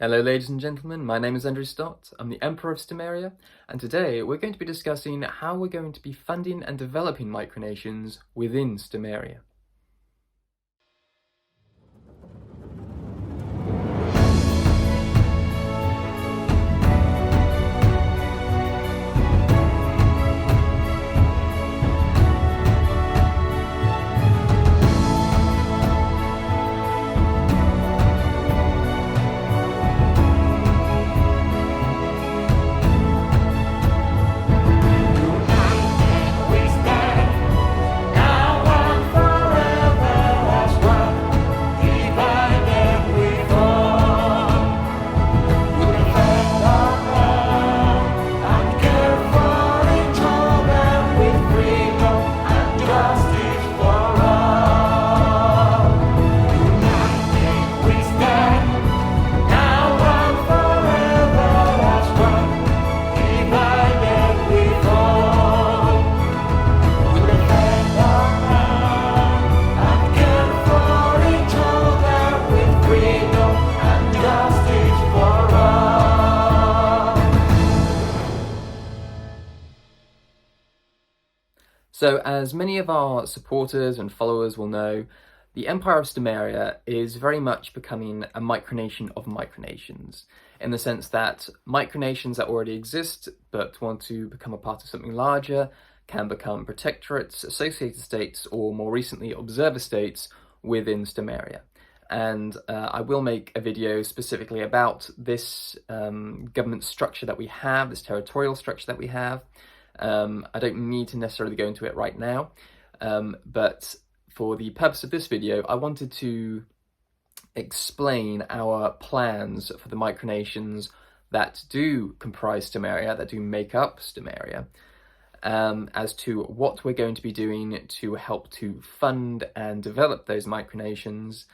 Hello ladies and gentlemen, my name is Andrew Stott, I'm the Emperor of Stomaria, and today we're going to be discussing how we're going to be funding and developing micronations within Stomaria. So, as many of our supporters and followers will know, the Empire of Stomaria is very much becoming a micronation of micronations, in the sense that micronations that already exist but want to become a part of something larger can become protectorates, associated states, or more recently observer states within Stomaria. And I will make a video specifically about this government structure that we have, this territorial structure that we have. I don't need to necessarily go into it right now, but for the purpose of this video, I wanted to explain our plans for the micronations that do comprise Stomaria, that do make up Stomaria, as to what we're going to be doing to help to fund and develop those micronations.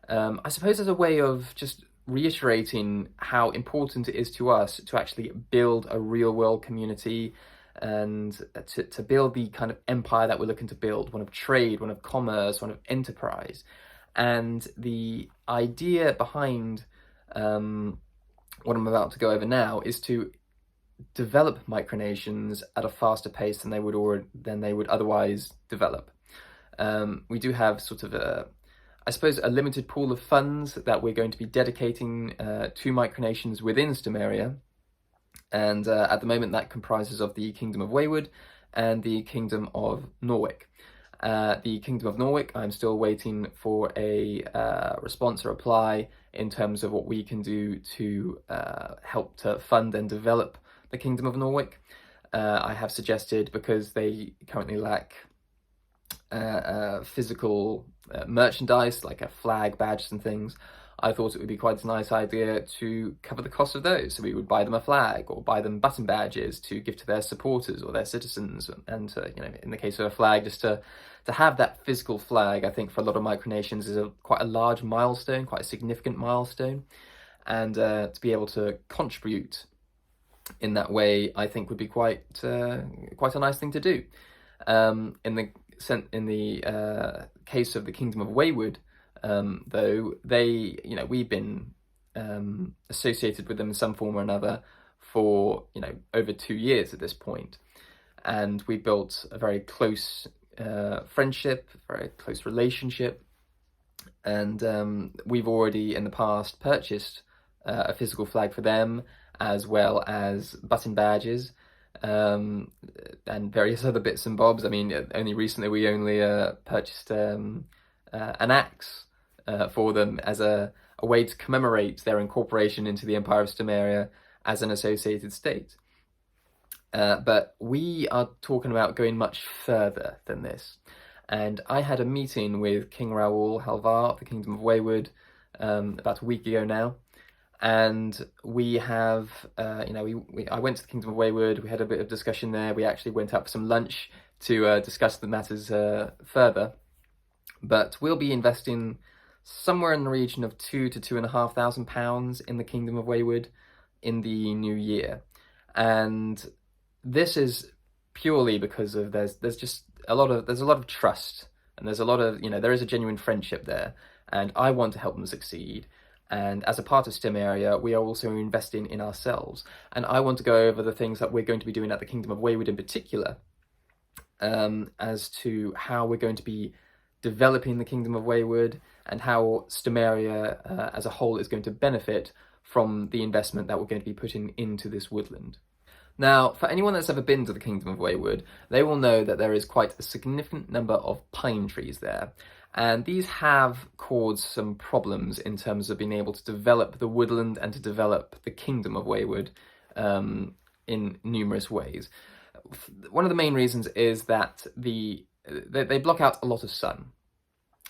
I suppose as a way of just reiterating how important it is to us to actually build a real-world community and to build the kind of empire that we're looking to build, one of trade, one of commerce, one of enterprise. And the idea behind what I'm about to go over now is to develop micronations at a faster pace than they would otherwise develop. We do have sort of a limited pool of funds that we're going to be dedicating to micronations within Stomaria. And at the moment that comprises of the Kingdom of Wayward and the Kingdom of Norwick. The Kingdom of Norwick, I'm still waiting for a response or reply in terms of what we can do to help to fund and develop the Kingdom of Norwick. I have suggested, because they currently lack physical merchandise like a flag, badges and things, I thought it would be quite a nice idea to cover the cost of those. So we would buy them a flag or buy them button badges to give to their supporters or their citizens. And in the case of a flag, just to have that physical flag, I think for a lot of micronations is quite a large milestone, quite a significant milestone. And to be able to contribute in that way, I think would be quite a nice thing to do. In the case of the Kingdom of Wayward, though, we've been associated with them in some form or another for over 2 years at this point, and we built a very close friendship, very close relationship, and we've already in the past purchased a physical flag for them, as well as button badges and various other bits and bobs. I mean, only recently we only purchased an axe for them as a way to commemorate their incorporation into the Empire of Stomaria as an associated state. But we are talking about going much further than this. And I had a meeting with King Raoul Halvar of the Kingdom of Wayward about a week ago now. And we have, I went to the Kingdom of Wayward, we had a bit of discussion there, we actually went out for some lunch to discuss the matters further. But we'll be investing somewhere in the region of £2,000 to £2,500 in the Kingdom of Wayward in the new year. And this is purely because of there's a lot of trust, and there's a lot of, there is a genuine friendship there, and I want to help them succeed. And as a part of Stomaria, we are also investing in ourselves. And I want to go over the things that we're going to be doing at the Kingdom of Wayward in particular, as to how we're going to be developing the Kingdom of Wayward and how Stomaria as a whole is going to benefit from the investment that we're going to be putting into this woodland. Now, for anyone that's ever been to the Kingdom of Wayward, they will know that there is quite a significant number of pine trees there. And these have caused some problems in terms of being able to develop the woodland and to develop the Kingdom of Wayward in numerous ways. One of the main reasons is that they block out a lot of sun.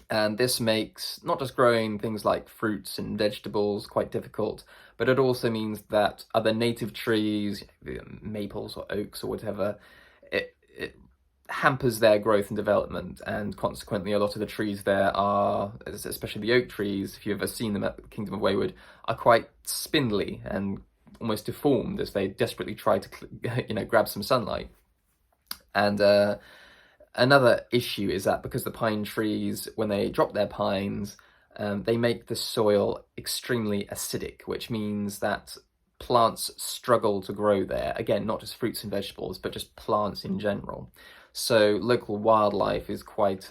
And this makes not just growing things like fruits and vegetables quite difficult, but it also means that other native trees, maples or oaks or whatever, it hampers their growth and development, and consequently a lot of the trees there are, especially the oak trees, if you've ever seen them at the Kingdom of Wayward, are quite spindly and almost deformed as they desperately try to grab some sunlight. And another issue is that because the pine trees, when they drop their pines, they make the soil extremely acidic, which means that plants struggle to grow there. Again, not just fruits and vegetables, but just plants in general. So local wildlife is quite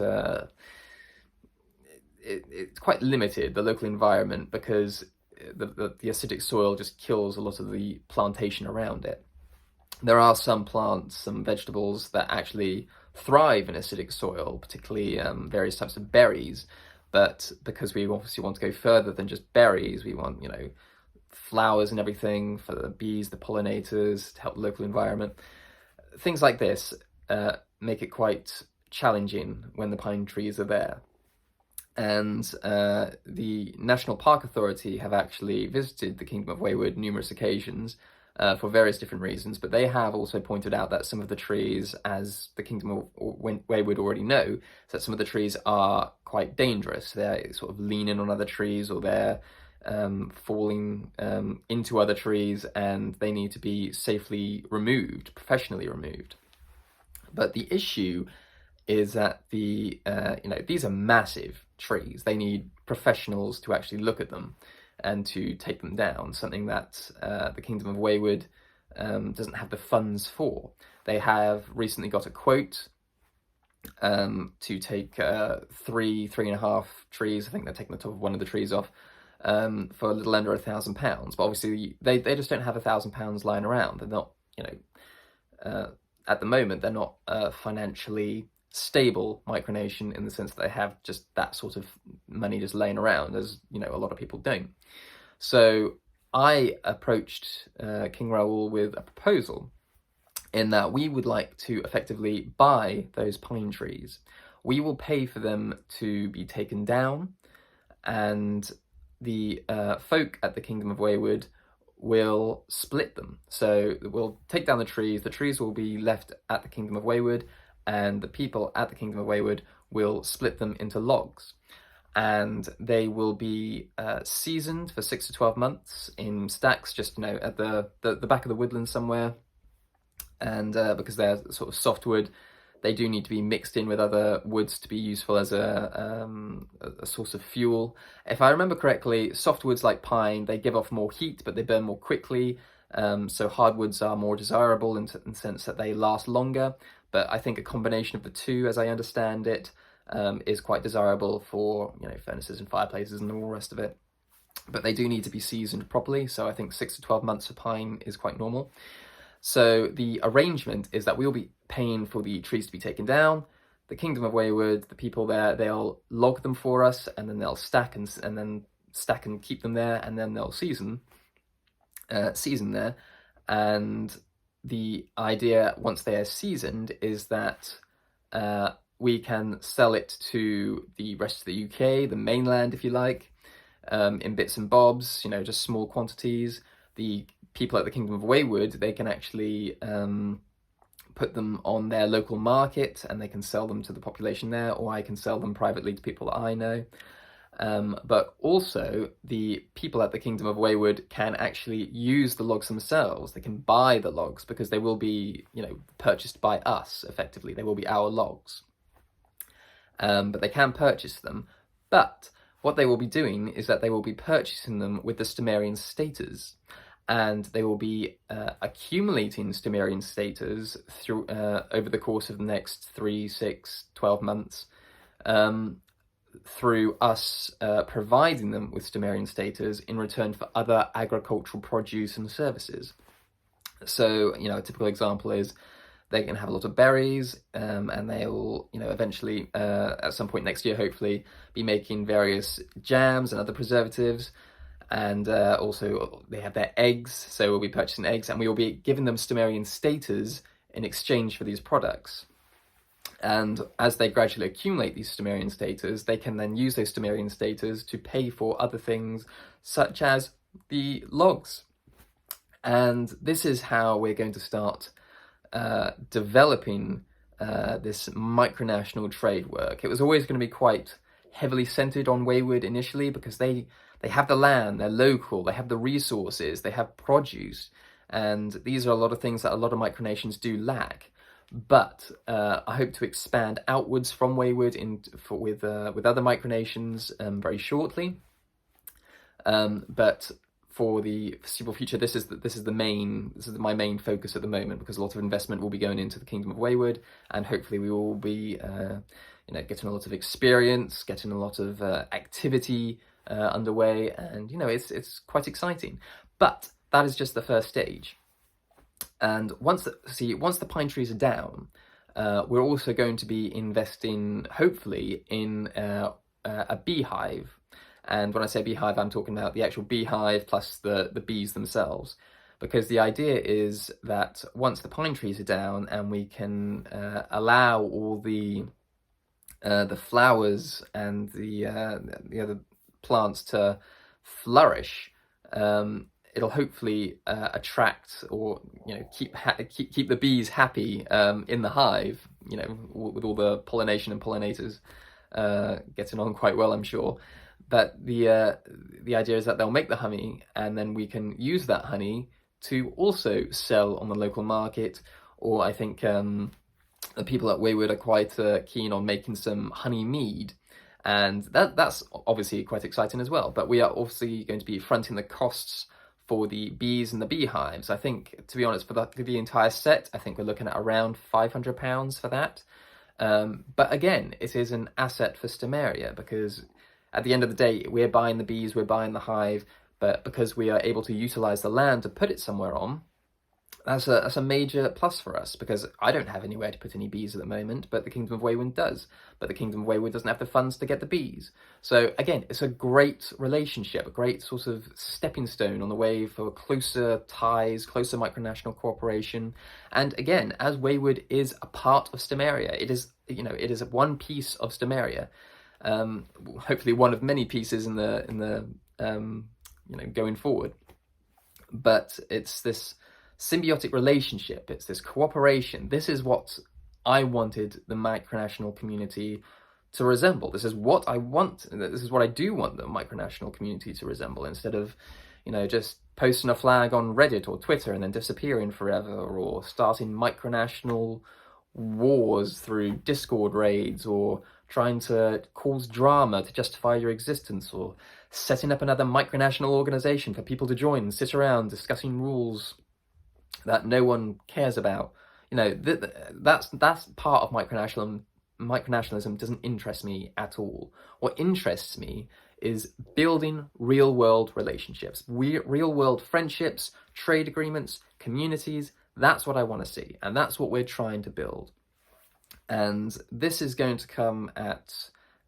it's quite limited, the local environment, because the acidic soil just kills a lot of the plantation around it. There are some plants, some vegetables that actually thrive in acidic soil, particularly various types of berries. But because we obviously want to go further than just berries, we want, flowers and everything for the bees, the pollinators, to help the local environment. Things like this make it quite challenging when the pine trees are there. And the National Park Authority have actually visited the Kingdom of Wayward numerous occasions for various different reasons, but they have also pointed out that some of the trees, as the Kingdom of Wayward already know, that some of the trees are quite dangerous. They're sort of leaning on other trees, or they're falling into other trees, and they need to be safely removed, professionally removed. But the issue is that these are massive trees. They need professionals to actually look at them and to take them down, something that the Kingdom of Wayward doesn't have the funds for. They have recently got a quote to take 3.5 trees. I think they're taking the top of one of the trees off for a little under £1,000. But obviously they just don't have £1,000 lying around. They're not, at the moment, they're not financially stable Micronation in the sense that they have just that sort of money just laying around, as a lot of people don't. So I approached King Raoul with a proposal in that we would like to effectively buy those pine trees. We will pay for them to be taken down, and the folk at the Kingdom of Wayward will split them. So we'll take down the trees will be left at the Kingdom of Wayward, and the people at the Kingdom of Wayward will split them into logs. And they will be seasoned for 6 to 12 months in stacks, just at the back of the woodland somewhere. And because they're sort of softwood, they do need to be mixed in with other woods to be useful as a source of fuel. If I remember correctly, softwoods like pine, they give off more heat, but they burn more quickly. So hardwoods are more desirable in the sense that they last longer. But I think a combination of the two, as I understand it, is quite desirable for furnaces and fireplaces and all the rest of it. But they do need to be seasoned properly, so I think 6 to 12 months for pine is quite normal. So the arrangement is that we'll be paying for the trees to be taken down. The Kingdom of Wayward, the people there, they'll log them for us, and then they'll stack and keep them there, and then they'll season there. And the idea, once they are seasoned, is that we can sell it to the rest of the UK, the mainland, if you like, in bits and bobs, just small quantities. The people at the Kingdom of Wayward, they can actually put them on their local market, and they can sell them to the population there, or I can sell them privately to people that I know. But also, the people at the Kingdom of Wayward can actually use the logs themselves. They can buy the logs, because they will be, purchased by us, effectively. They will be our logs. But they can purchase them. But what they will be doing is that they will be purchasing them with the Stomarian status, and they will be accumulating Stomarian status through over the course of the next 3, 6, 12 months, through us providing them with Stomarian status in return for other agricultural produce and services. So, a typical example is they can have a lot of berries, and they'll, eventually, at some point next year, hopefully, be making various jams and other preservatives. And also they have their eggs, so we'll be purchasing eggs, and we will be giving them Stomarian status in exchange for these products. And as they gradually accumulate these Stomarian status, they can then use those Stomarian status to pay for other things, such as the logs. And this is how we're going to start developing this micronational trade work. It was always going to be quite heavily centered on Wayward initially, because they have the land, they're local, they have the resources, they have produce, and these are a lot of things that a lot of micronations do lack. But I hope to expand outwards from Wayward with other micronations very shortly. But for the foreseeable future, this is my main focus at the moment, because a lot of investment will be going into the Kingdom of Wayward, and hopefully we will be getting a lot of experience, getting a lot of activity underway, and it's quite exciting. But that is just the first stage. And once the pine trees are down, we're also going to be investing, hopefully, in a beehive. And when I say beehive, I'm talking about the actual beehive plus the bees themselves. Because the idea is that once the pine trees are down and we can allow all the flowers and the other plants to flourish, it'll hopefully attract or keep the bees happy in the hive. With all the pollination and pollinators getting on quite well, I'm sure. But the idea is that they'll make the honey, and then we can use that honey to also sell on the local market. Or I think the people at Wayward are quite keen on making some honey mead, and that's obviously quite exciting as well. But we are obviously going to be fronting the costs for the bees and the beehives. I think, to be honest, for the entire set, I think we're looking at around £500 for that. But again, it is an asset for Stomaria, because at the end of the day, we're buying the bees, we're buying the hive, but because we are able to utilize the land to put it somewhere on, that's a major plus for us, because I don't have anywhere to put any bees at the moment, but the Kingdom of Wayward does. But the Kingdom of Wayward doesn't have the funds to get the bees. So again, it's a great relationship, a great sort of stepping stone on the way for closer ties, closer micronational cooperation. And again, as Wayward is a part of Stomaria, it is one piece of Stomaria. Hopefully one of many pieces in the going forward. But it's this symbiotic relationship, it's this cooperation. This is what I wanted the micronational community to resemble. This is what I want, this is what I do want the micronational community to resemble, instead of just posting a flag on Reddit or Twitter and then disappearing forever, or starting micronational wars through Discord raids, or trying to cause drama to justify your existence, or setting up another micronational organization for people to join and sit around discussing rules that no one cares about. That's part of micronationalism. Micronationalism doesn't interest me at all. What interests me is building real-world relationships, real-world friendships, trade agreements, communities. That's what I want to see, and that's what we're trying to build. And this is going to come at,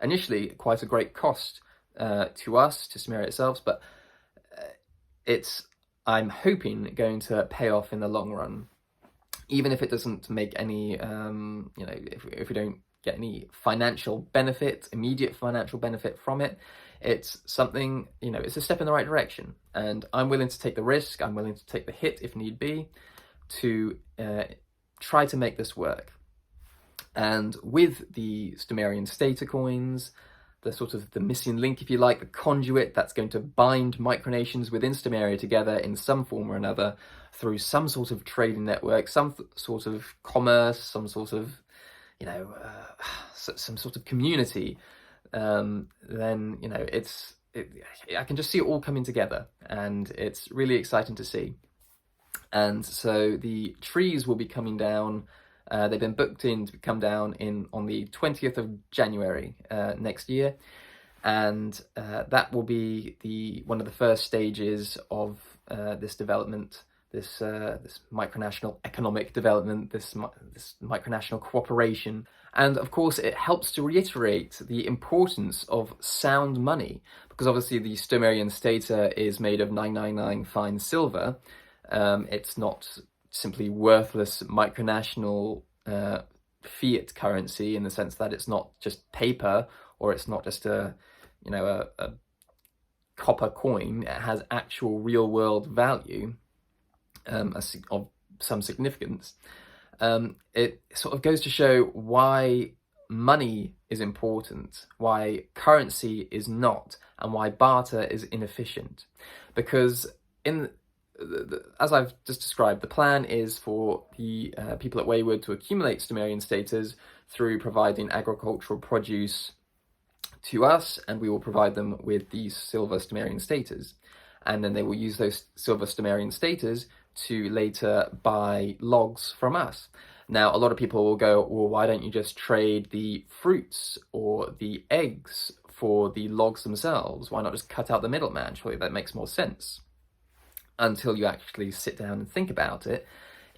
initially, quite a great cost to us, to Stomaria itself, but it's, I'm hoping, going to pay off in the long run. Even if it doesn't make any, if we don't get any financial benefit, immediate financial benefit from it, it's something, it's a step in the right direction. And I'm willing to take the risk, I'm willing to take the hit if need be, to try to make this work. And with the Stomarian stater coins, the sort of the missing link, if you like, the conduit that's going to bind micronations within Stomaria together in some form or another through some sort of trading network, some sort of commerce, some sort of, some sort of community. then I can just see it all coming together, and it's really exciting to see. And so the trees will be coming down. They've been booked in to come down on the 20th of January next year, and that will be one of the first stages of this development, this micronational economic development, this micronational cooperation. And of course, it helps to reiterate the importance of sound money, because obviously the Stomarian stater is made of 999 fine silver. It's not simply worthless micronational fiat currency in the sense that it's not just paper, or it's not just a copper coin. It has actual real world value of some significance. It sort of goes to show why money is important, why currency is not, and why barter is inefficient. Because as I've just described, the plan is for the people at Wayward to accumulate Stomarian staters through providing agricultural produce to us, and we will provide them with these silver Stomarian staters. And then they will use those silver Stomarian staters to later buy logs from us. Now, a lot of people will go, well, why don't you just trade the fruits or the eggs for the logs themselves? Why not just cut out the middleman? Surely that makes more sense. Until you actually sit down and think about it,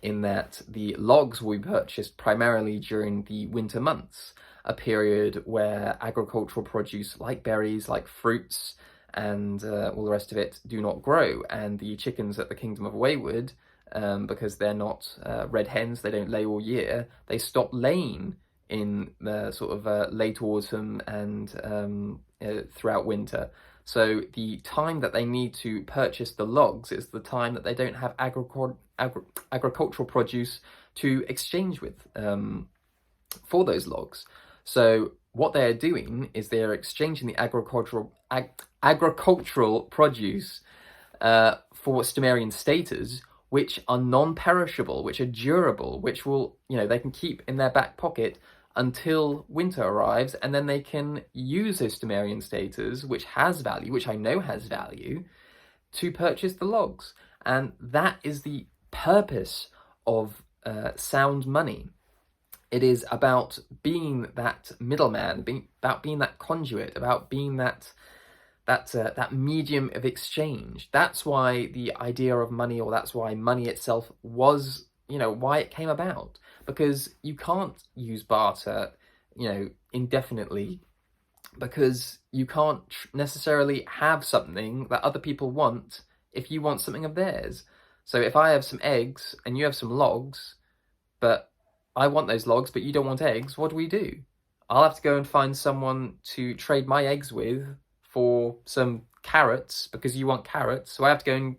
in that the logs will be purchased primarily during the winter months, a period where agricultural produce like berries, like fruits, and all the rest of it do not grow. And the chickens at the Kingdom of Wayward, because they're not red hens, they don't lay all year, they stop laying in the sort of late autumn and throughout winter. So the time that they need to purchase the logs is the time that they don't have agricultural produce to exchange with for those logs. So what they're doing is they're exchanging the agricultural produce for Stomarian staters, which are non-perishable, which are durable, which will, they can keep in their back pocket until winter arrives, and then they can use those Stomarian staters, which has value, which I know has value, to purchase the logs. And that is the purpose of sound money. It is about being that middleman, about being that conduit, about being that medium of exchange. That's why the idea of money, or that's why money itself was, why it came about. Because you can't use barter, indefinitely, because you can't necessarily have something that other people want if you want something of theirs. So if I have some eggs and you have some logs, but I want those logs, but you don't want eggs, what do? I'll have to go and find someone to trade my eggs with for some carrots, because you want carrots. So I have to go and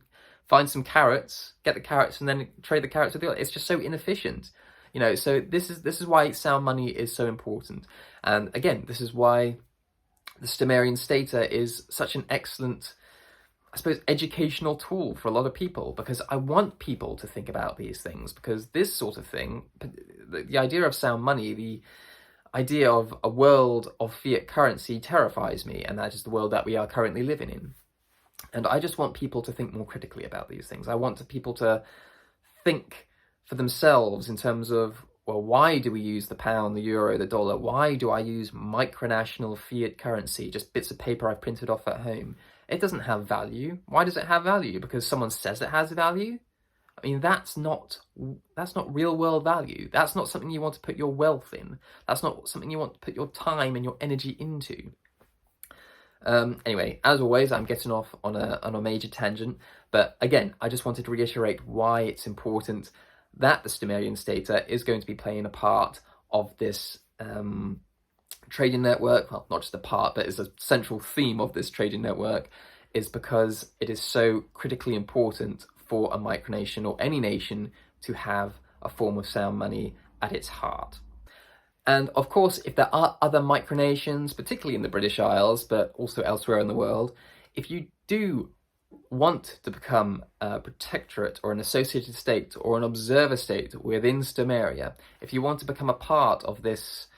find some carrots, get the carrots, and then trade the carrots with the other. It's just so inefficient. So this is why sound money is so important. And again, this is why the Stomarian stater is such an excellent, I suppose, educational tool for a lot of people, because I want people to think about these things, because this sort of thing, the idea of sound money, the idea of a world of fiat currency terrifies me, and that is the world that we are currently living in. And I just want people to think more critically about these things. I want people to think for themselves in terms of, well, why do we use the pound, the euro, the dollar? Why do I use micronational fiat currency, just bits of paper I've printed off at home? It doesn't have value. Why does it have value? Because someone says it has value? I mean, that's not real world value. That's not something you want to put your wealth in. That's not something you want to put your time and your energy into. Anyway, as always, I'm getting off on a major tangent, but again, I just wanted to reiterate why it's important that the Stomarian stater is going to be playing a part of this trading network. Well, not just a part, but is a central theme of this trading network, is because it is so critically important for a micronation or any nation to have a form of sound money at its heart. And of course, if there are other micronations, particularly in the British Isles, but also elsewhere in the world, if you do want to become a protectorate or an associated state or an observer state within Stomaria, if you want to become a part of this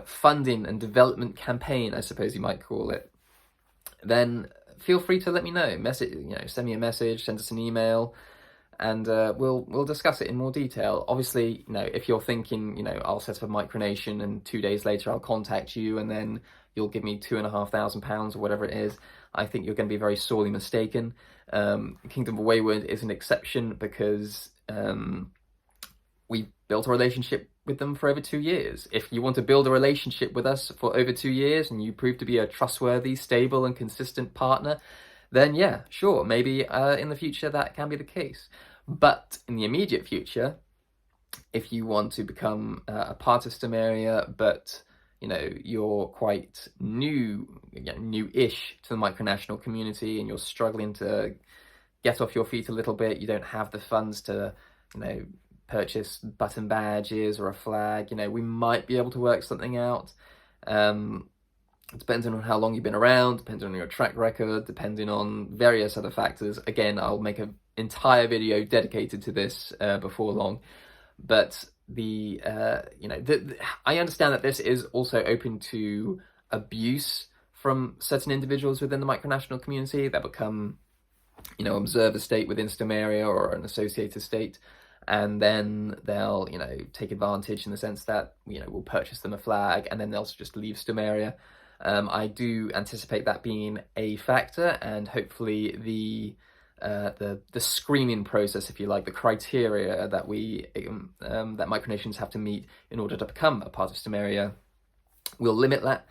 funding and development campaign, I suppose you might call it, then feel free to let me know. Send me a message, send us an email, and we'll discuss it in more detail. Obviously, if you're thinking, I'll set up a micronation and 2 days later I'll contact you and then you'll give me £2,500 or whatever it is, I think you're going to be very sorely mistaken. Kingdom of Wayward is an exception because we built a relationship with them for over 2 years. If you want to build a relationship with us for over 2 years and you prove to be a trustworthy, stable and consistent partner, then yeah, sure, maybe in the future that can be the case. But in the immediate future, if you want to become a part of Stomaria, but you're quite new-ish to the Micronational community and you're struggling to get off your feet a little bit, you don't have the funds to, purchase button badges or a flag, we might be able to work something out. Depending on how long you've been around, depending on your track record, depending on various other factors. Again, I'll make an entire video dedicated to this before long. But I understand that this is also open to abuse from certain individuals within the Micronational community that become, observer state within Stomaria or an associated state. And then they'll, take advantage in the sense that, we'll purchase them a flag and then they'll just leave Stomaria. I do anticipate that being a factor, and hopefully the screening process, if you like, the criteria that that Micronations have to meet in order to become a part of Stomaria will limit that.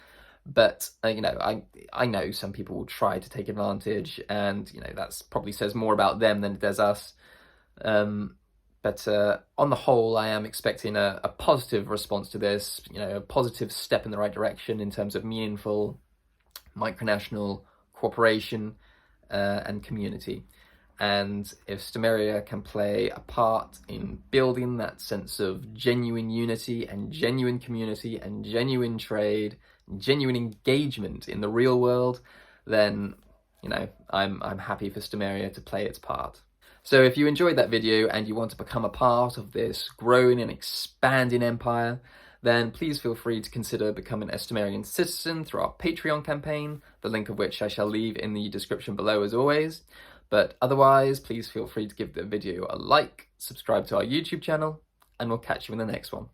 But I know some people will try to take advantage, and that's probably says more about them than it does us. But on the whole, I am expecting a positive response to this, a positive step in the right direction in terms of meaningful Micronational cooperation and community. And if Stomaria can play a part in building that sense of genuine unity and genuine community and genuine trade, and genuine engagement in the real world, then, I'm happy for Stomaria to play its part. So if you enjoyed that video and you want to become a part of this growing and expanding empire, then please feel free to consider becoming a Stomarian citizen through our Patreon campaign, the link of which I shall leave in the description below as always. But otherwise, please feel free to give the video a like, subscribe to our YouTube channel, and we'll catch you in the next one.